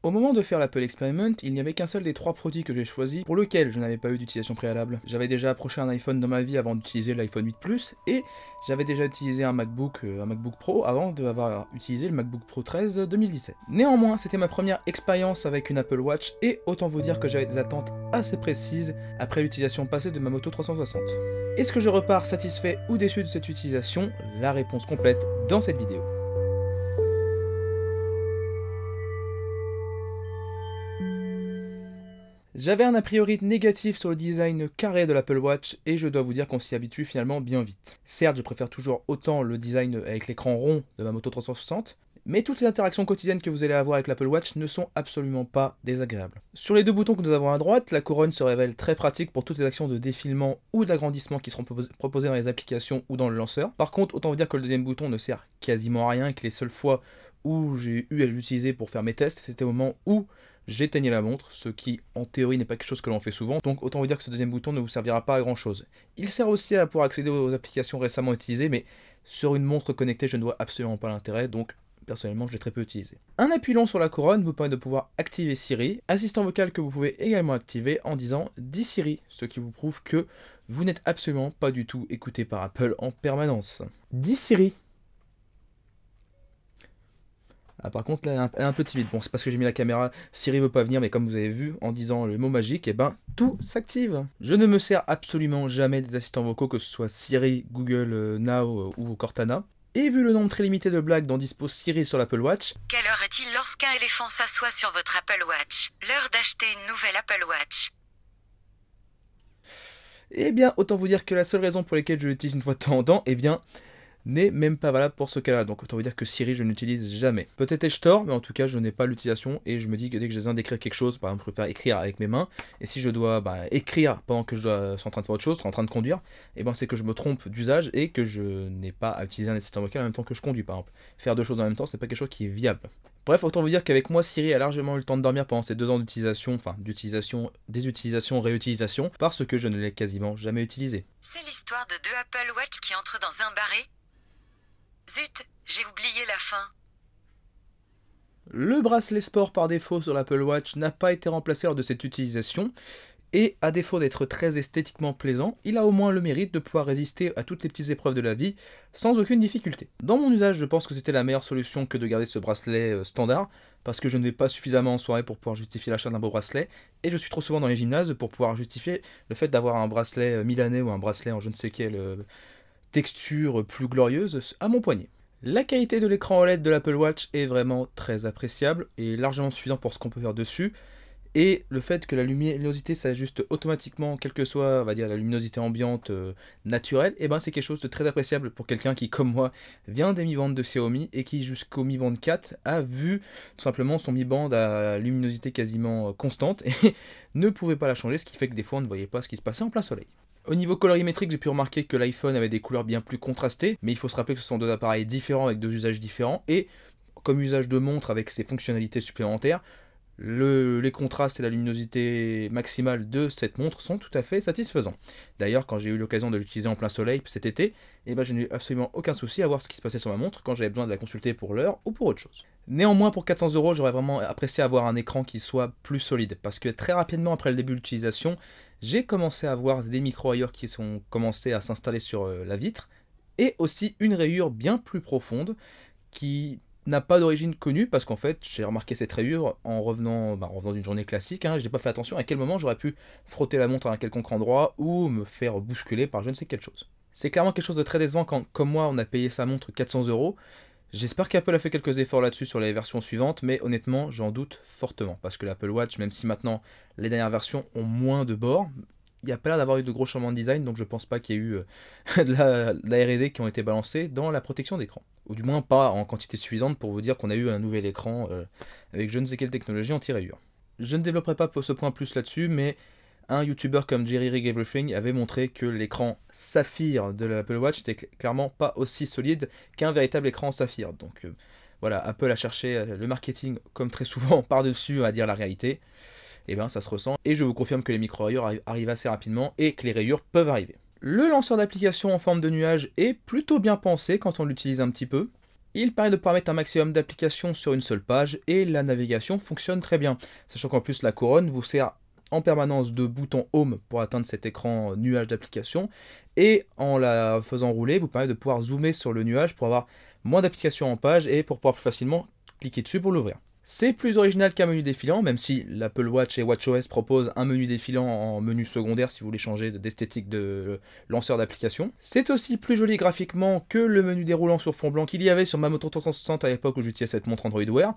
Au moment de faire l'Apple Experiment, il n'y avait qu'un seul des 3 produits que j'ai choisi pour lequel je n'avais pas eu d'utilisation préalable. J'avais déjà approché un iPhone dans ma vie avant d'utiliser l'iPhone 8 Plus, et j'avais déjà utilisé un MacBook Pro avant d'avoir utilisé le MacBook Pro 13 2017. Néanmoins, c'était ma première expérience avec une Apple Watch, et autant vous dire que j'avais des attentes assez précises après l'utilisation passée de ma Moto 360. Est-ce que je repars satisfait ou déçu de cette utilisation? La réponse complète dans cette vidéo. J'avais un a priori négatif sur le design carré de l'Apple Watch et je dois vous dire qu'on s'y habitue finalement bien vite. Certes, je préfère toujours autant le design avec l'écran rond de ma Moto 360, mais toutes les interactions quotidiennes que vous allez avoir avec l'Apple Watch ne sont absolument pas désagréables. Sur les deux boutons que nous avons à droite, la couronne se révèle très pratique pour toutes les actions de défilement ou d'agrandissement qui seront proposées dans les applications ou dans le lanceur. Par contre, autant vous dire que le deuxième bouton ne sert quasiment à rien et que les seules fois où j'ai eu à l'utiliser pour faire mes tests, c'était au moment où j'éteignais la montre, ce qui en théorie n'est pas quelque chose que l'on fait souvent, donc autant vous dire que ce deuxième bouton ne vous servira pas à grand chose. Il sert aussi à pouvoir accéder aux applications récemment utilisées, mais sur une montre connectée je ne vois absolument pas l'intérêt, donc personnellement je l'ai très peu utilisé. Un appui long sur la couronne vous permet de pouvoir activer Siri, assistant vocal que vous pouvez également activer en disant « Dis Siri », ce qui vous prouve que vous n'êtes absolument pas du tout écouté par Apple en permanence. « Dis Siri ». Ah, par contre, là, elle est un peu timide. Bon, c'est parce que j'ai mis la caméra, Siri veut pas venir, mais comme vous avez vu, en disant le mot magique, eh ben, tout s'active. Je ne me sers absolument jamais des assistants vocaux, que ce soit Siri, Google Now ou Cortana. Et vu le nombre très limité de blagues dont dispose Siri sur l'Apple Watch... Quelle heure est-il lorsqu'un éléphant s'assoit sur votre Apple Watch? L'heure d'acheter une nouvelle Apple Watch. Eh bien, autant vous dire que la seule raison pour laquelle je l'utilise une fois de temps en temps, eh bien... n'est même pas valable pour ce cas-là, donc autant vous dire que Siri je n'utilise jamais. Peut-être ai-je tort, mais en tout cas je n'ai pas l'utilisation et je me dis que dès que j'ai besoin d'écrire quelque chose, par exemple je préfère écrire avec mes mains, et si je dois écrire pendant que je suis en train de faire autre chose, en train de conduire, et ben c'est que je me trompe d'usage et que je n'ai pas à utiliser un assistant vocal en même temps que je conduis par exemple. Faire deux choses en même temps c'est pas quelque chose qui est viable. Bref, autant vous dire qu'avec moi, Siri a largement eu le temps de dormir pendant ces 2 ans d'utilisation, désutilisation, réutilisation, parce que je ne l'ai quasiment jamais utilisé. C'est l'histoire de 2 Apple Watch qui entrent dans un barré. Zut, j'ai oublié la fin. Le bracelet sport par défaut sur l'Apple Watch n'a pas été remplacé lors de cette utilisation, et à défaut d'être très esthétiquement plaisant, il a au moins le mérite de pouvoir résister à toutes les petites épreuves de la vie sans aucune difficulté. Dans mon usage, je pense que c'était la meilleure solution que de garder ce bracelet standard, parce que je ne vais pas suffisamment en soirée pour pouvoir justifier l'achat d'un beau bracelet, et je suis trop souvent dans les gymnases pour pouvoir justifier le fait d'avoir un bracelet milanais ou un bracelet en je ne sais quelle texture plus glorieuse à mon poignet. La qualité de l'écran OLED de l'Apple Watch est vraiment très appréciable et largement suffisant pour ce qu'on peut faire dessus. Et le fait que la luminosité s'ajuste automatiquement, quelle que soit, on va dire, la luminosité ambiante naturelle, et ben c'est quelque chose de très appréciable pour quelqu'un qui, comme moi, vient des Mi Band de Xiaomi et qui, jusqu'au Mi Band 4, a vu tout simplement son Mi Band à luminosité quasiment constante et ne pouvait pas la changer, ce qui fait que des fois on ne voyait pas ce qui se passait en plein soleil. Au niveau colorimétrique, j'ai pu remarquer que l'iPhone avait des couleurs bien plus contrastées, mais il faut se rappeler que ce sont 2 appareils différents avec 2 usages différents, et comme usage de montre avec ses fonctionnalités supplémentaires, les contrastes et la luminosité maximale de cette montre sont tout à fait satisfaisants. D'ailleurs, quand j'ai eu l'occasion de l'utiliser en plein soleil cet été, eh ben, je n'ai eu absolument aucun souci à voir ce qui se passait sur ma montre quand j'avais besoin de la consulter pour l'heure ou pour autre chose. Néanmoins, pour 400 €, j'aurais vraiment apprécié avoir un écran qui soit plus solide, parce que très rapidement après le début de l'utilisation, j'ai commencé à voir des micro-rayures qui sont commencés à s'installer sur la vitre, et aussi une rayure bien plus profonde qui n'a pas d'origine connue, parce qu'en fait j'ai remarqué cette rayure en revenant d'une journée classique, je n'ai pas fait attention à quel moment j'aurais pu frotter la montre à un quelconque endroit ou me faire bousculer par je ne sais quelle chose. C'est clairement quelque chose de très décevant quand, comme moi, on a payé sa montre 400 €. J'espère qu'Apple a fait quelques efforts là-dessus sur les versions suivantes, mais honnêtement, j'en doute fortement, parce que l'Apple Watch, même si maintenant les dernières versions ont moins de bords, il n'y a pas l'air d'avoir eu de gros changements de design, donc je pense pas qu'il y ait eu de la R&D qui ont été balancés dans la protection d'écran. Ou du moins pas en quantité suffisante pour vous dire qu'on a eu un nouvel écran avec je ne sais quelle technologie anti-rayures. Je ne développerai pas ce point plus là-dessus, mais un YouTuber comme Jerry Rig Everything avait montré que l'écran saphir de l'Apple Watch était clairement pas aussi solide qu'un véritable écran saphir. Donc voilà, Apple a cherché le marketing comme très souvent par-dessus à dire la réalité. Et bien ça se ressent, et je vous confirme que les micro-rayures arrivent assez rapidement et que les rayures peuvent arriver. Le lanceur d'application en forme de nuage est plutôt bien pensé quand on l'utilise un petit peu. Il permet de pouvoir mettre un maximum d'applications sur une seule page et la navigation fonctionne très bien. Sachant qu'en plus la couronne vous sert en permanence de bouton Home pour atteindre cet écran nuage d'applications et en la faisant rouler vous permet de pouvoir zoomer sur le nuage pour avoir moins d'applications en page et pour pouvoir plus facilement cliquer dessus pour l'ouvrir. C'est plus original qu'un menu défilant, même si l'Apple Watch et WatchOS proposent un menu défilant en menu secondaire si vous voulez changer d'esthétique de lanceur d'application. C'est aussi plus joli graphiquement que le menu déroulant sur fond blanc qu'il y avait sur ma Moto 360 à l'époque où j'utilisais cette montre Android Wear.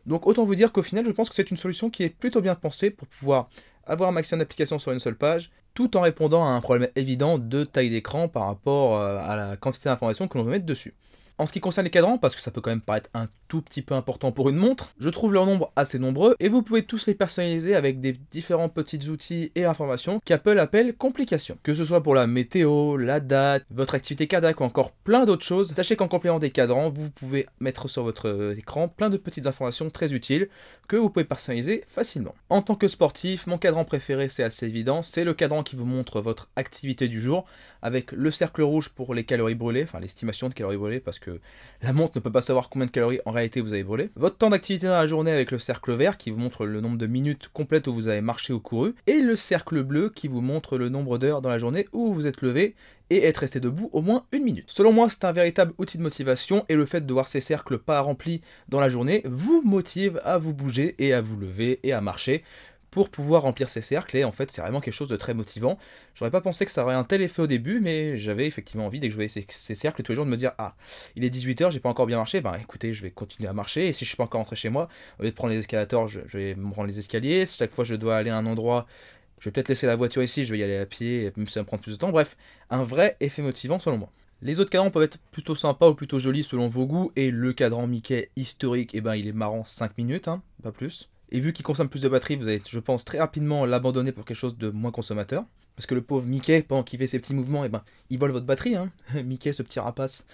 Donc autant vous dire qu'au final je pense que c'est une solution qui est plutôt bien pensée pour pouvoir avoir un maximum d'applications sur une seule page, tout en répondant à un problème évident de taille d'écran par rapport à la quantité d'informations que l'on veut mettre dessus. En ce qui concerne les cadrans, parce que ça peut quand même paraître un tout petit peu important pour une montre, je trouve leur nombre assez nombreux et vous pouvez tous les personnaliser avec des différents petits outils et informations qu'Apple appelle complications. Que ce soit pour la météo, la date, votre activité cardiaque ou encore plein d'autres choses, sachez qu'en complément des cadrans, vous pouvez mettre sur votre écran plein de petites informations très utiles que vous pouvez personnaliser facilement. En tant que sportif, mon cadran préféré, c'est assez évident, c'est le cadran qui vous montre votre activité du jour, avec le cercle rouge pour les calories brûlées, enfin l'estimation de calories brûlées, parce que la montre ne peut pas savoir combien de calories en réalité vous avez brûlé. Votre temps d'activité dans la journée avec le cercle vert qui vous montre le nombre de minutes complètes où vous avez marché ou couru, et le cercle bleu qui vous montre le nombre d'heures dans la journée où vous êtes levé et être resté debout au moins 1 minute. Selon moi, c'est un véritable outil de motivation et le fait de voir ces cercles pas remplis dans la journée vous motive à vous bouger et à vous lever et à marcher pour pouvoir remplir ces cercles, et en fait c'est vraiment quelque chose de très motivant. J'aurais pas pensé que ça aurait un tel effet au début, mais j'avais effectivement envie, dès que je voyais ces cercles tous les jours, de me dire ah, il est 18h, j'ai pas encore bien marché, ben écoutez, je vais continuer à marcher, et si je suis pas encore rentré chez moi, au lieu de prendre les escalators, je vais me prendre les escaliers, si chaque fois je dois aller à un endroit, je vais peut-être laisser la voiture ici, je vais y aller à pied, même si ça me prend plus de temps, bref, un vrai effet motivant selon moi. Les autres cadrans peuvent être plutôt sympas ou plutôt jolis selon vos goûts, et le cadran Mickey historique, et ben il est marrant 5 minutes, hein, pas plus. Et vu qu'il consomme plus de batterie, vous allez, je pense, très rapidement l'abandonner pour quelque chose de moins consommateur. Parce que le pauvre Mickey, pendant qu'il fait ses petits mouvements, et ben, il vole votre batterie, hein. Mickey, ce petit rapace.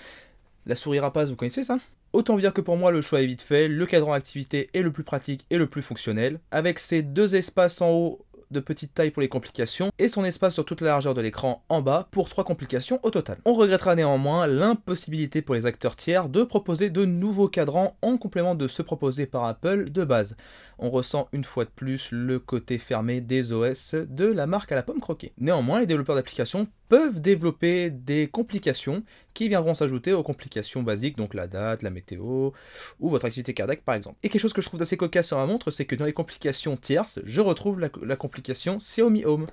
La souris rapace, vous connaissez ça? Autant dire que pour moi, le choix est vite fait. Le cadran activité est le plus pratique et le plus fonctionnel. Avec ses 2 espaces en haut de petite taille pour les complications et son espace sur toute la largeur de l'écran en bas pour 3 complications au total. On regrettera néanmoins l'impossibilité pour les acteurs tiers de proposer de nouveaux cadrans en complément de ceux proposés par Apple de base. On ressent une fois de plus le côté fermé des OS de la marque à la pomme croquée. Néanmoins, les développeurs d'applications peuvent développer des complications qui viendront s'ajouter aux complications basiques, donc la date, la météo, ou votre activité cardiaque par exemple. Et quelque chose que je trouve assez cocasse sur ma montre, c'est que dans les complications tierces, je retrouve la complication Xiaomi Home.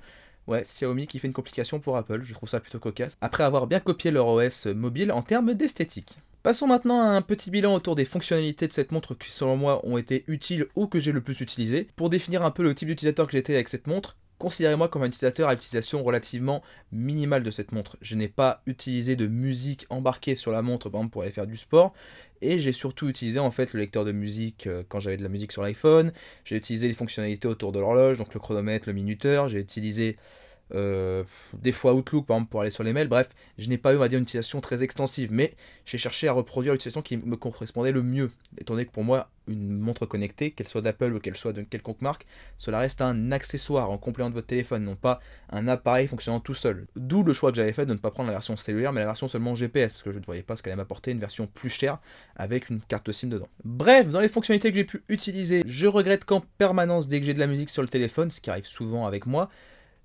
Ouais, Xiaomi qui fait une complication pour Apple, je trouve ça plutôt cocasse, après avoir bien copié leur OS mobile en termes d'esthétique. Passons maintenant à un petit bilan autour des fonctionnalités de cette montre qui selon moi ont été utiles ou que j'ai le plus utilisé. Pour définir un peu le type d'utilisateur que j'étais avec cette montre, considérez-moi comme un utilisateur à l'utilisation relativement minimale de cette montre. Je n'ai pas utilisé de musique embarquée sur la montre, par exemple pour aller faire du sport, et j'ai surtout utilisé en fait le lecteur de musique quand j'avais de la musique sur l'iPhone. J'ai utilisé les fonctionnalités autour de l'horloge, donc le chronomètre, le minuteur, j'ai utilisé des fois Outlook par exemple pour aller sur les mails, bref, je n'ai pas eu on va dire une utilisation très extensive, mais j'ai cherché à reproduire l'utilisation qui me correspondait le mieux, étant donné que pour moi, une montre connectée, qu'elle soit d'Apple ou qu'elle soit de quelconque marque, cela reste un accessoire en complément de votre téléphone, non pas un appareil fonctionnant tout seul. D'où le choix que j'avais fait de ne pas prendre la version cellulaire, mais la version seulement GPS, parce que je ne voyais pas ce qu'elle allait m'apporter, une version plus chère avec une carte SIM dedans. Bref, dans les fonctionnalités que j'ai pu utiliser, je regrette qu'en permanence, dès que j'ai de la musique sur le téléphone, ce qui arrive souvent avec moi,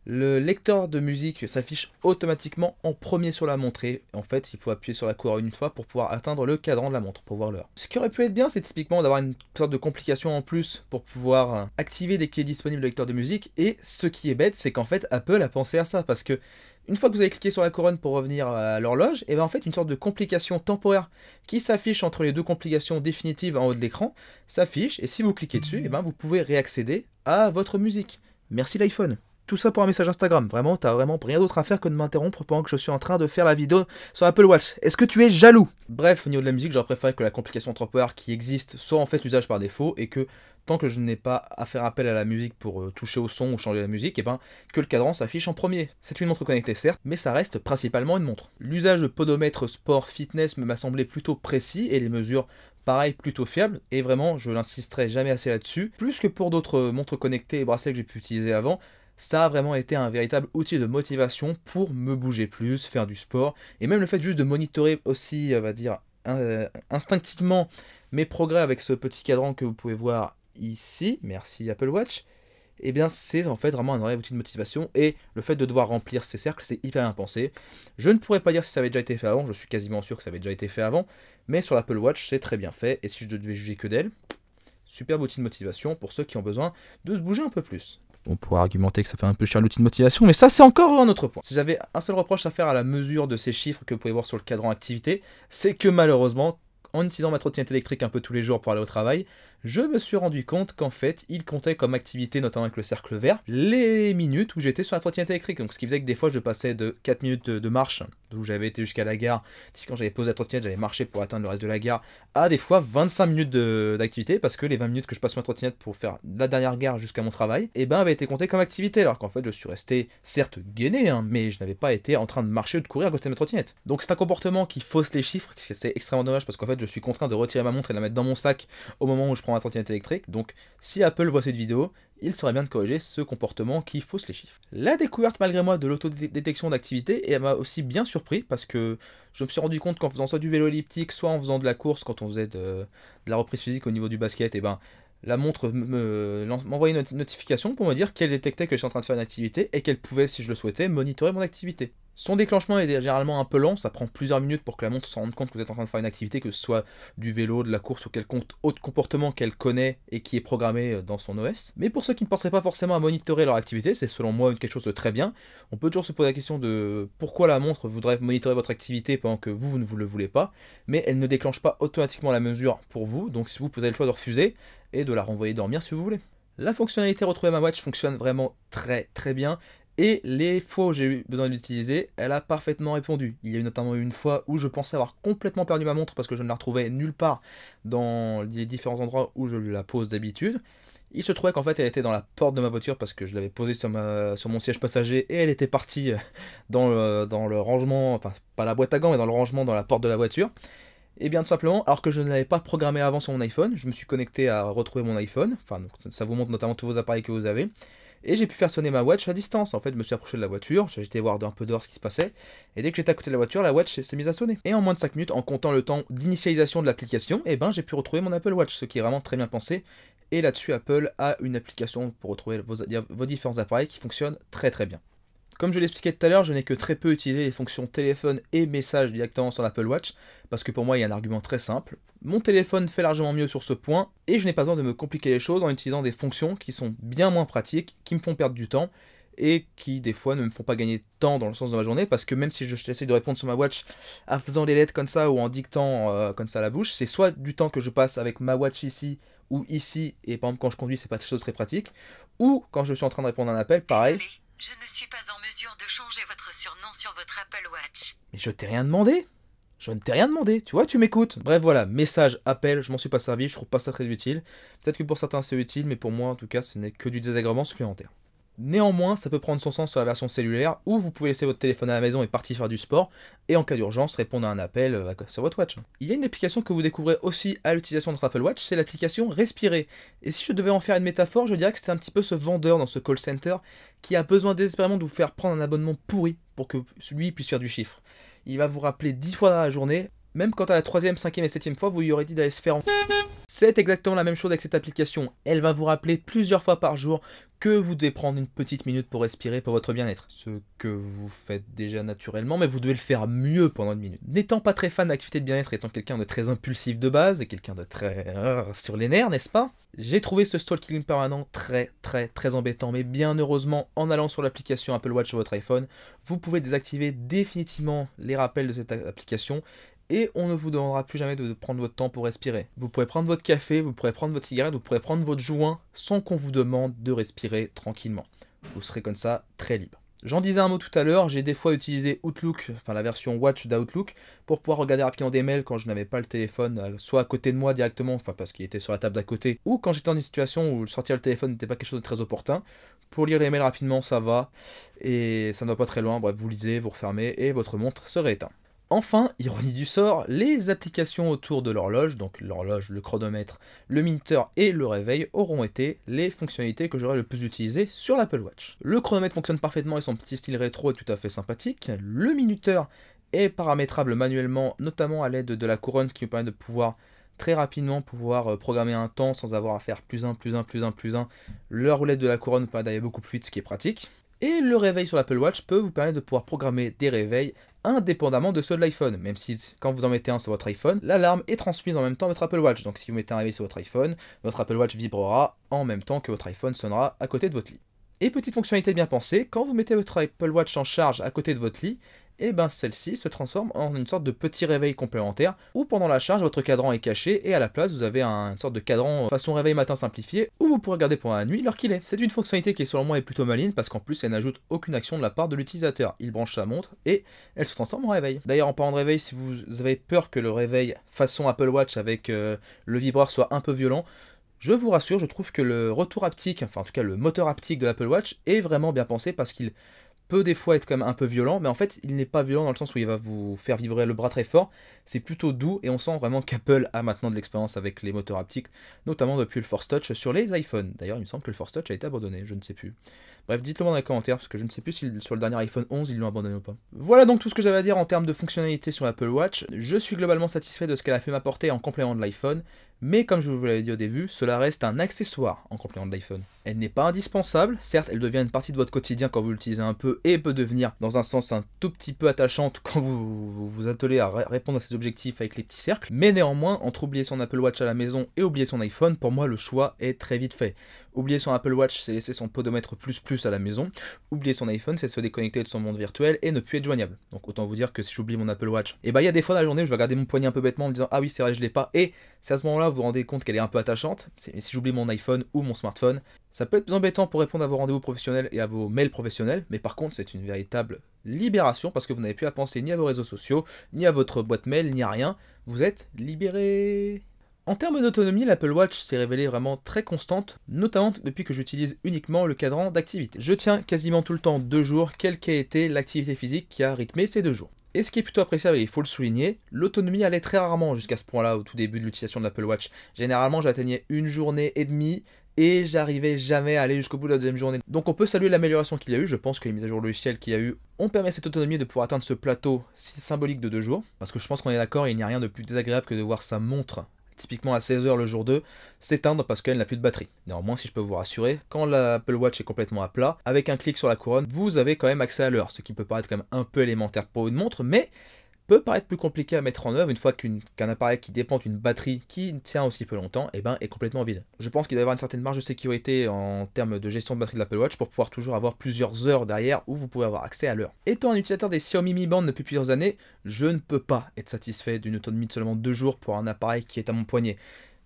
le lecteur de musique s'affiche automatiquement en premier sur la montre et en fait il faut appuyer sur la couronne une fois pour pouvoir atteindre le cadran de la montre pour voir l'heure. Ce qui aurait pu être bien, c'est typiquement d'avoir une sorte de complication en plus pour pouvoir activer dès qu'il est disponible le lecteur de musique, et ce qui est bête c'est qu'en fait Apple a pensé à ça parce que une fois que vous avez cliqué sur la couronne pour revenir à l'horloge, et bien en fait une sorte de complication temporaire qui s'affiche entre les deux complications définitives en haut de l'écran s'affiche, et si vous cliquez dessus, et bien vous pouvez réaccéder à votre musique. Merci l'iPhone. Tout ça pour un message Instagram. Vraiment, t'as vraiment rien d'autre à faire que de m'interrompre pendant que je suis en train de faire la vidéo sur Apple Watch. Est-ce que tu es jaloux? Bref, au niveau de la musique, j'aurais préféré que la complication temporaire qui existe soit en fait l'usage par défaut, et que tant que je n'ai pas à faire appel à la musique pour toucher au son ou changer la musique, et ben que le cadran s'affiche en premier. C'est une montre connectée certes, mais ça reste principalement une montre. L'usage de podomètre sport fitness m'a semblé plutôt précis, et les mesures pareil, plutôt fiables, et vraiment, je n'insisterai jamais assez là-dessus. Plus que pour d'autres montres connectées et bracelets que j'ai pu utiliser avant, ça a vraiment été un véritable outil de motivation pour me bouger plus, faire du sport, et même le fait juste de monitorer aussi, on va dire, instinctivement mes progrès avec ce petit cadran que vous pouvez voir ici, merci Apple Watch, et bien c'est en fait vraiment un vrai outil de motivation, et le fait de devoir remplir ces cercles, c'est hyper bien pensé. Je ne pourrais pas dire si ça avait déjà été fait avant, je suis quasiment sûr que ça avait déjà été fait avant, mais sur l'Apple Watch c'est très bien fait, et si je devais juger que d'elle, superbe outil de motivation pour ceux qui ont besoin de se bouger un peu plus. On pourrait argumenter que ça fait un peu cher l'outil de motivation, mais ça c'est encore un autre point. Si j'avais un seul reproche à faire à la mesure de ces chiffres que vous pouvez voir sur le cadran activité, c'est que malheureusement, en utilisant ma trottinette électrique un peu tous les jours pour aller au travail, je me suis rendu compte qu'en fait, il comptait comme activité, notamment avec le cercle vert, les minutes où j'étais sur la trottinette électrique. Donc ce qui faisait que des fois, je passais de 4 minutes de marche, d'où j'avais été jusqu'à la gare. Quand j'avais posé la trottinette, j'avais marché pour atteindre le reste de la gare, à des fois 25 minutes d'activité, parce que les 20 minutes que je passe sur ma trottinette pour faire la dernière gare jusqu'à mon travail, et ben avaient été comptées comme activité, alors qu'en fait, je suis resté, certes gainé, mais je n'avais pas été en train de marcher ou de courir à côté de ma trottinette. Donc c'est un comportement qui fausse les chiffres, c'est extrêmement dommage, parce qu'en fait, je suis contraint de retirer ma montre et de la mettre dans mon sac au moment où je prends ma trottinette électrique. Donc si Apple voit cette vidéo, il serait bien de corriger ce comportement qui fausse les chiffres. La découverte malgré moi de l'autodétection d'activité, elle m'a aussi bien surpris parce que je me suis rendu compte qu'en faisant soit du vélo elliptique, soit en faisant de la course, quand on faisait de la reprise physique au niveau du basket, et ben la montre m'envoyait une notification pour me dire qu'elle détectait que j'étais en train de faire une activité et qu'elle pouvait, si je le souhaitais, monitorer mon activité. Son déclenchement est généralement un peu lent, ça prend plusieurs minutes pour que la montre se rende compte que vous êtes en train de faire une activité, que ce soit du vélo, de la course ou quelconque autre comportement qu'elle connaît et qui est programmé dans son OS. Mais pour ceux qui ne penseraient pas forcément à monitorer leur activité, c'est selon moi quelque chose de très bien. On peut toujours se poser la question de pourquoi la montre voudrait monitorer votre activité pendant que vous ne le voulez pas, mais elle ne déclenche pas automatiquement la mesure pour vous, donc vous avez le choix de refuser et de la renvoyer dormir si vous voulez. La fonctionnalité Retrouver ma watch fonctionne vraiment très bien. Et les fois où j'ai eu besoin de l'utiliser, elle a parfaitement répondu. Il y a notamment eu une fois où je pensais avoir complètement perdu ma montre parce que je ne la retrouvais nulle part dans les différents endroits où je la pose d'habitude. Il se trouvait qu'en fait elle était dans la porte de ma voiture parce que je l'avais posée sur mon siège passager et elle était partie dans le rangement, enfin pas la boîte à gants mais dans le rangement dans la porte de la voiture. Et bien tout simplement, alors que je ne l'avais pas programmé avant sur mon iPhone, je me suis connecté à retrouver mon iPhone, enfin donc, ça vous montre notamment tous vos appareils que vous avez. Et j'ai pu faire sonner ma watch à distance. En fait, je me suis approché de la voiture, j'ai été voir un peu dehors ce qui se passait, et dès que j'étais à côté de la watch s'est mise à sonner. Et en moins de 5 minutes, en comptant le temps d'initialisation de l'application, eh ben, j'ai pu retrouver mon Apple Watch, ce qui est vraiment très bien pensé. Et là-dessus, Apple a une application pour retrouver vos différents appareils qui fonctionne très bien. Comme je l'expliquais tout à l'heure, je n'ai que très peu utilisé les fonctions téléphone et message directement sur l'Apple Watch, parce que pour moi il y a un argument très simple. Mon téléphone fait largement mieux sur ce point, et je n'ai pas besoin de me compliquer les choses en utilisant des fonctions qui sont bien moins pratiques, qui me font perdre du temps, et qui des fois ne me font pas gagner de temps dans le sens de ma journée, parce que même si j'essaie de répondre sur ma watch en faisant les lettres comme ça, ou en dictant comme ça à la bouche, c'est soit du temps que je passe avec ma watch ici, ou ici, et par exemple quand je conduis c'est pas quelque chose de très pratique, ou quand je suis en train de répondre à un appel, pareil. Désolé, je ne suis pas en mesure de changer votre surnom sur votre Apple Watch. Mais je t'ai rien demandé. Je ne t'ai rien demandé, tu vois, tu m'écoutes. Bref, voilà, message, appel, je m'en suis pas servi, je trouve pas ça très utile. Peut-être que pour certains c'est utile, mais pour moi en tout cas ce n'est que du désagrément supplémentaire. Néanmoins, ça peut prendre son sens sur la version cellulaire, où vous pouvez laisser votre téléphone à la maison et partir faire du sport, et en cas d'urgence, répondre à un appel sur votre watch. Il y a une application que vous découvrez aussi à l'utilisation de votre Apple Watch, c'est l'application Respirer. Et si je devais en faire une métaphore, je dirais que c'est un petit peu ce vendeur dans ce call center qui a besoin désespérément de vous faire prendre un abonnement pourri pour que lui puisse faire du chiffre. Il va vous rappeler 10 fois dans la journée, même quand à la 3e, 5e et 7e fois, vous lui aurez dit d'aller se faire en... C'est exactement la même chose avec cette application. Elle va vous rappeler plusieurs fois par jour que vous devez prendre une petite minute pour respirer pour votre bien-être. Ce que vous faites déjà naturellement, mais vous devez le faire mieux pendant une minute. N'étant pas très fan d'activité de bien-être, étant quelqu'un de très impulsif de base, et quelqu'un de très sur les nerfs, n'est-ce pas? J'ai trouvé ce stalking permanent très embêtant, mais bien heureusement, en allant sur l'application Apple Watch sur votre iPhone, vous pouvez désactiver définitivement les rappels de cette application, et on ne vous demandera plus jamais de prendre votre temps pour respirer. Vous pourrez prendre votre café, vous pourrez prendre votre cigarette, vous pourrez prendre votre joint sans qu'on vous demande de respirer tranquillement. Vous serez comme ça très libre. J'en disais un mot tout à l'heure, j'ai des fois utilisé Outlook, enfin la version Watch d'Outlook, pour pouvoir regarder rapidement des mails quand je n'avais pas le téléphone, soit à côté de moi directement, enfin parce qu'il était sur la table d'à côté, ou quand j'étais dans une situation où sortir le téléphone n'était pas quelque chose de très opportun. Pour lire les mails rapidement, ça va, et ça ne va pas très loin, bref, vous lisez, vous refermez, et votre montre serait éteinte. Enfin, ironie du sort, les applications autour de l'horloge, donc l'horloge, le chronomètre, le minuteur et le réveil auront été les fonctionnalités que j'aurai le plus utilisées sur l'Apple Watch. Le chronomètre fonctionne parfaitement et son petit style rétro est tout à fait sympathique. Le minuteur est paramétrable manuellement, notamment à l'aide de la couronne, ce qui vous permet de pouvoir très rapidement programmer un temps sans avoir à faire +1, +1, +1, +1. La roulette de la couronne vous permet d'aller beaucoup plus vite, ce qui est pratique. Et le réveil sur l'Apple Watch peut vous permettre de pouvoir programmer des réveils indépendamment de ceux de l'iPhone, même si quand vous en mettez un sur votre iPhone, l'alarme est transmise en même temps à votre Apple Watch. Donc si vous mettez un réveil sur votre iPhone, votre Apple Watch vibrera en même temps que votre iPhone sonnera à côté de votre lit. Et petite fonctionnalité bien pensée, quand vous mettez votre Apple Watch en charge à côté de votre lit, et ben celle-ci se transforme en une sorte de petit réveil complémentaire où pendant la charge votre cadran est caché et à la place vous avez une sorte de cadran façon réveil matin simplifié où vous pourrez regarder pendant la nuit l'heure qu'il est. C'est une fonctionnalité qui selon moi est plutôt maligne parce qu'en plus elle n'ajoute aucune action de la part de l'utilisateur. Il branche sa montre et elle se transforme en réveil. D'ailleurs en parlant de réveil, si vous avez peur que le réveil façon Apple Watch avec le vibreur soit un peu violent, je vous rassure, je trouve que le retour haptique, enfin en tout cas le moteur haptique de l'Apple Watch est vraiment bien pensé parce qu'il peut des fois être quand même un peu violent, mais en fait il n'est pas violent dans le sens où il va vous faire vibrer le bras très fort, c'est plutôt doux et on sent vraiment qu'Apple a maintenant de l'expérience avec les moteurs haptiques, notamment depuis le Force Touch sur les iPhones. D'ailleurs il me semble que le Force Touch a été abandonné, je ne sais plus. Bref, dites-le moi dans les commentaires parce que je ne sais plus si sur le dernier iPhone 11 ils l'ont abandonné ou pas. Voilà donc tout ce que j'avais à dire en termes de fonctionnalité sur l'Apple Watch. Je suis globalement satisfait de ce qu'elle a pu m'apporter en complément de l'iPhone, mais comme je vous l'avais dit au début, cela reste un accessoire en complément de l'iPhone. Elle n'est pas indispensable, certes elle devient une partie de votre quotidien quand vous l'utilisez un peu et peut devenir dans un sens un tout petit peu attachante quand vous vous attelez à répondre à ses objectifs avec les petits cercles, mais néanmoins entre oublier son Apple Watch à la maison et oublier son iPhone, pour moi le choix est très vite fait. Oublier son Apple Watch, c'est laisser son podomètre plus à la maison. Oublier son iPhone, c'est se déconnecter de son monde virtuel et ne plus être joignable. Donc autant vous dire que si j'oublie mon Apple Watch, et bah il y a des fois dans la journée où je vais regarder mon poignet un peu bêtement en me disant ah oui c'est vrai je l'ai pas, et c'est à ce moment-là vous vous rendez compte qu'elle est un peu attachante. Mais si j'oublie mon iPhone ou mon smartphone, ça peut être plus embêtant pour répondre à vos rendez-vous professionnels et à vos mails professionnels, mais par contre c'est une véritable libération parce que vous n'avez plus à penser ni à vos réseaux sociaux, ni à votre boîte mail, ni à rien. Vous êtes libéré. En termes d'autonomie, l'Apple Watch s'est révélée vraiment très constante, notamment depuis que j'utilise uniquement le cadran d'activité. Je tiens quasiment tout le temps 2 jours, quelle qu'ait été l'activité physique qui a rythmé ces 2 jours. Et ce qui est plutôt appréciable, et il faut le souligner, l'autonomie allait très rarement jusqu'à ce point-là au tout début de l'utilisation de l'Apple Watch. Généralement, j'atteignais 1 journée et demie, et j'arrivais jamais à aller jusqu'au bout de la deuxième journée. Donc on peut saluer l'amélioration qu'il y a eu, je pense que les mises à jour logicielles qu'il y a eu ont permis à cette autonomie de pouvoir atteindre ce plateau si symbolique de 2 jours, parce que je pense qu'on est d'accord, il n'y a rien de plus désagréable que de voir sa montre typiquement à 16 h le jour 2, s'éteindre parce qu'elle n'a plus de batterie. Néanmoins, si je peux vous rassurer, quand l'Apple Watch est complètement à plat, avec un clic sur la couronne, vous avez quand même accès à l'heure, ce qui peut paraître quand même un peu élémentaire pour une montre, mais peut paraître plus compliqué à mettre en œuvre une fois qu'un appareil qui dépend d'une batterie qui tient aussi peu longtemps est complètement vide. Je pense qu'il doit y avoir une certaine marge de sécurité en termes de gestion de batterie de l'Apple Watch pour pouvoir toujours avoir plusieurs heures derrière où vous pouvez avoir accès à l'heure. Étant un utilisateur des Xiaomi Mi Band depuis plusieurs années, je ne peux pas être satisfait d'une autonomie de seulement 2 jours pour un appareil qui est à mon poignet.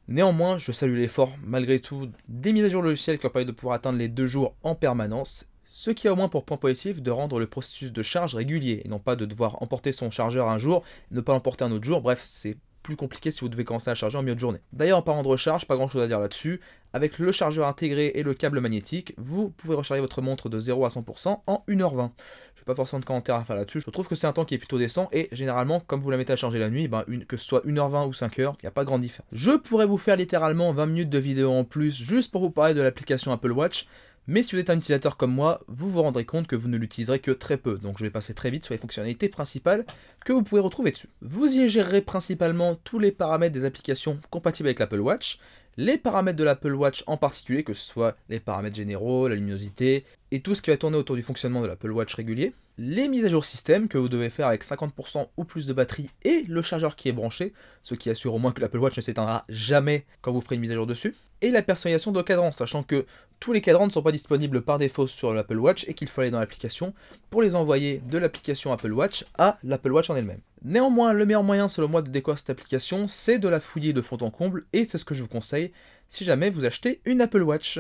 Néanmoins, je salue l'effort malgré tout des mises à jour logicielles qui ont permis de pouvoir atteindre les 2 jours en permanence, ce qui a au moins pour point positif de rendre le processus de charge régulier, et non pas de devoir emporter son chargeur un jour, ne pas l'emporter un autre jour, bref, c'est plus compliqué si vous devez commencer à charger en milieu de journée. D'ailleurs, en parlant de recharge, pas grand chose à dire là-dessus, avec le chargeur intégré et le câble magnétique, vous pouvez recharger votre montre de 0 à 100% en 1h20. Je n'ai pas forcément de commentaires à faire là-dessus, je trouve que c'est un temps qui est plutôt décent, et généralement, comme vous la mettez à charger la nuit, que ce soit 1h20 ou 5h, il n'y a pas de grande différence. Je pourrais vous faire littéralement 20 minutes de vidéo en plus, juste pour vous parler de l'application Apple Watch, mais si vous êtes un utilisateur comme moi, vous vous rendrez compte que vous ne l'utiliserez que très peu, donc je vais passer très vite sur les fonctionnalités principales que vous pouvez retrouver dessus. Vous y gérerez principalement tous les paramètres des applications compatibles avec l'Apple Watch, les paramètres de l'Apple Watch en particulier, que ce soit les paramètres généraux, la luminosité, et tout ce qui va tourner autour du fonctionnement de l'Apple Watch régulier, les mises à jour système que vous devez faire avec 50% ou plus de batterie et le chargeur qui est branché, ce qui assure au moins que l'Apple Watch ne s'éteindra jamais quand vous ferez une mise à jour dessus, et la personnalisation de cadrans, sachant que tous les cadrans ne sont pas disponibles par défaut sur l'Apple Watch et qu'il faut aller dans l'application pour les envoyer de l'application Apple Watch à l'Apple Watch en elle-même. Néanmoins, le meilleur moyen selon moi de découvrir cette application, c'est de la fouiller de fond en comble, et c'est ce que je vous conseille si jamais vous achetez une Apple Watch.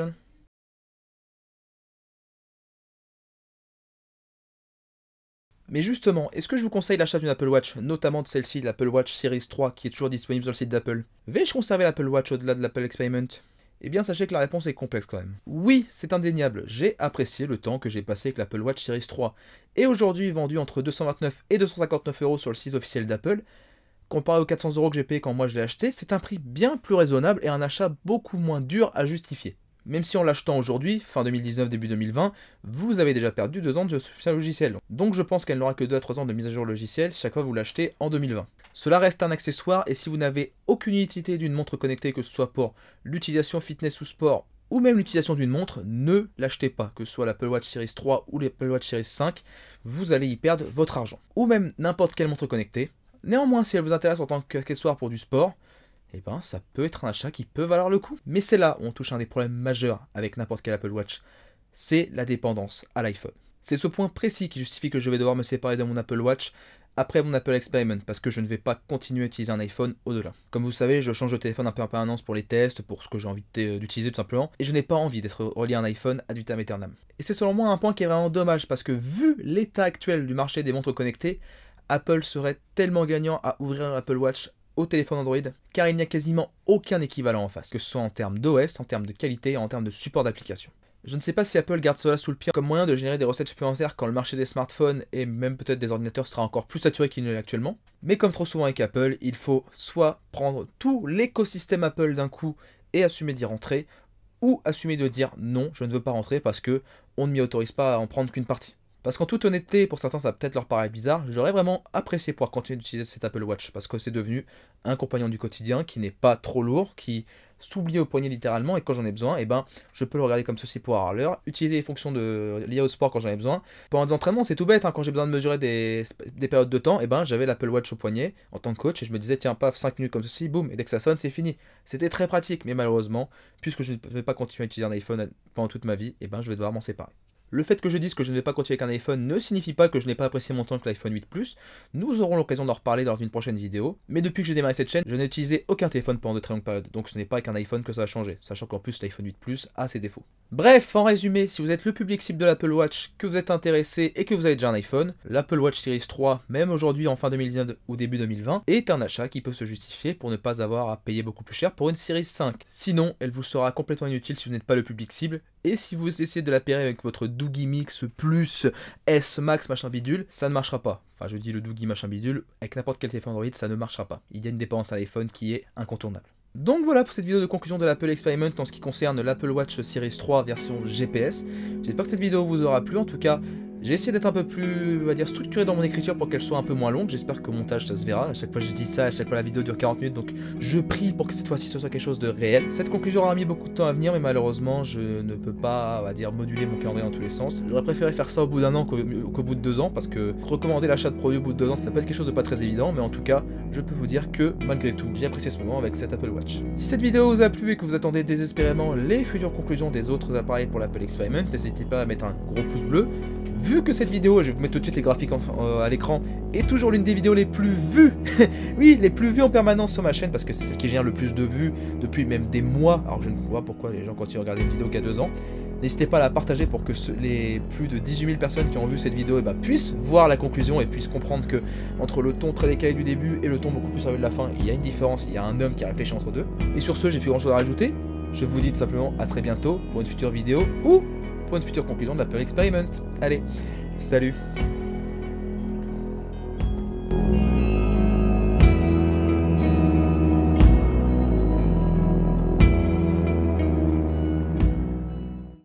Mais justement, est-ce que je vous conseille l'achat d'une Apple Watch, notamment de celle-ci, l'Apple Watch Series 3, qui est toujours disponible sur le site d'Apple? Vais-je conserver l'Apple Watch au-delà de l'Apple Experiment? Eh bien, sachez que la réponse est complexe quand même. Oui, c'est indéniable, j'ai apprécié le temps que j'ai passé avec l'Apple Watch Series 3, et aujourd'hui vendu entre 229 et 259 € sur le site officiel d'Apple. Comparé aux 400 € que j'ai payé quand moi je l'ai acheté, c'est un prix bien plus raisonnable et un achat beaucoup moins dur à justifier. Même si en l'achetant aujourd'hui, fin 2019, début 2020, vous avez déjà perdu 2 ans de soutien logiciel. Donc je pense qu'elle n'aura que 2 à 3 ans de mise à jour logicielle chaque fois que vous l'achetez en 2020. Cela reste un accessoire et si vous n'avez aucune utilité d'une montre connectée, que ce soit pour l'utilisation fitness ou sport, ou même l'utilisation d'une montre, ne l'achetez pas, que ce soit l'Apple Watch Series 3 ou l'Apple Watch Series 5, vous allez y perdre votre argent. Ou même n'importe quelle montre connectée. Néanmoins, si elle vous intéresse en tant qu'accessoire pour du sport, eh ben ça peut être un achat qui peut valoir le coup. Mais c'est là où on touche un des problèmes majeurs avec n'importe quel Apple Watch, c'est la dépendance à l'iPhone. C'est ce point précis qui justifie que je vais devoir me séparer de mon Apple Watch après mon Apple Experiment, parce que je ne vais pas continuer à utiliser un iPhone au-delà. Comme vous savez, je change de téléphone un peu en permanence pour les tests, pour ce que j'ai envie d'utiliser tout simplement, et je n'ai pas envie d'être relié à un iPhone ad vitam aeternam. Et c'est selon moi un point qui est vraiment dommage, parce que vu l'état actuel du marché des montres connectées, Apple serait tellement gagnant à ouvrir l'Apple Watch au téléphone Android, car il n'y a quasiment aucun équivalent en face, que ce soit en termes d'OS, en termes de qualité, en termes de support d'application. Je ne sais pas si Apple garde cela sous le pied comme moyen de générer des recettes supplémentaires quand le marché des smartphones et même peut-être des ordinateurs sera encore plus saturé qu'il ne l'est actuellement. Mais comme trop souvent avec Apple, il faut soit prendre tout l'écosystème Apple d'un coup et assumer d'y rentrer, ou assumer de dire non, je ne veux pas rentrer parce que on ne m'y autorise pas à en prendre qu'une partie. Parce qu'en toute honnêteté, pour certains ça va peut-être leur paraître bizarre, j'aurais vraiment apprécié pouvoir continuer d'utiliser cet Apple Watch, parce que c'est devenu un compagnon du quotidien qui n'est pas trop lourd, qui s'oublie au poignet littéralement, et quand j'en ai besoin, eh ben, je peux le regarder comme ceci pour avoir l'heure, utiliser les fonctions liées au sport quand j'en ai besoin. Pendant des entraînements, c'est tout bête, hein, quand j'ai besoin de mesurer des périodes de temps, eh ben, j'avais l'Apple Watch au poignet en tant que coach, et je me disais, tiens, paf, 5 minutes comme ceci, boum, et dès que ça sonne, c'est fini. C'était très pratique, mais malheureusement, puisque je ne vais pas continuer à utiliser un iPhone pendant toute ma vie, eh ben, je vais devoir m'en séparer. Le fait que je dise que je ne vais pas continuer avec un iPhone ne signifie pas que je n'ai pas apprécié mon temps avec l'iPhone 8 Plus. Nous aurons l'occasion d'en reparler lors d'une prochaine vidéo. Mais depuis que j'ai démarré cette chaîne, je n'ai utilisé aucun téléphone pendant de très longues périodes. Donc ce n'est pas avec un iPhone que ça va changer. Sachant qu'en plus l'iPhone 8 Plus a ses défauts. Bref, en résumé, si vous êtes le public cible de l'Apple Watch, que vous êtes intéressé et que vous avez déjà un iPhone, l'Apple Watch Series 3, même aujourd'hui en fin 2019 ou début 2020, est un achat qui peut se justifier pour ne pas avoir à payer beaucoup plus cher pour une Series 5. Sinon, elle vous sera complètement inutile si vous n'êtes pas le public cible. Et si vous essayez de la pairer avec votre Doogie Mix Plus S Max machin bidule, ça ne marchera pas. Enfin, je dis le Doogie machin bidule, avec n'importe quel téléphone Android, ça ne marchera pas. Il y a une dépendance à l'iPhone qui est incontournable. Donc voilà pour cette vidéo de conclusion de l'Apple Experiment en ce qui concerne l'Apple Watch Series 3 version GPS. J'espère que cette vidéo vous aura plu. En tout cas, j'ai essayé d'être un peu plus, on va dire, structuré dans mon écriture pour qu'elle soit un peu moins longue. J'espère qu'au montage ça se verra. À chaque fois je dis ça, à chaque fois la vidéo dure 40 minutes, donc je prie pour que cette fois-ci ce soit quelque chose de réel. Cette conclusion aura mis beaucoup de temps à venir, mais malheureusement je ne peux pas, on va dire, moduler mon calendrier dans tous les sens. J'aurais préféré faire ça au bout d'un an qu'au bout de 2 ans, parce que recommander l'achat de produits au bout de 2 ans, ça peut être quelque chose de pas très évident, mais en tout cas, je peux vous dire que, malgré tout, j'ai apprécié ce moment avec cet Apple Watch. Si cette vidéo vous a plu et que vous attendez désespérément les futures conclusions des autres appareils pour l'Apple Experiment, n'hésitez pas à mettre un gros pouce bleu. Vu que cette vidéo, je vais vous mettre tout de suite les graphiques à l'écran, est toujours l'une des vidéos les plus vues, oui, les plus vues en permanence sur ma chaîne, parce que c'est celle qui génère le plus de vues depuis même des mois, alors je ne comprends pas pourquoi les gens continuent à regarder une vidéo qu'à 2 ans. N'hésitez pas à la partager pour que les plus de 18 000 personnes qui ont vu cette vidéo puissent voir la conclusion et puissent comprendre que entre le ton très décalé du début et le ton beaucoup plus sérieux de la fin, il y a une différence, il y a un homme qui a réfléchi entre deux. Et sur ce, j'ai plus grand chose à rajouter. Je vous dis tout simplement à très bientôt pour une future vidéo ou pour une future conclusion de l'Apple Experiment. Allez, salut!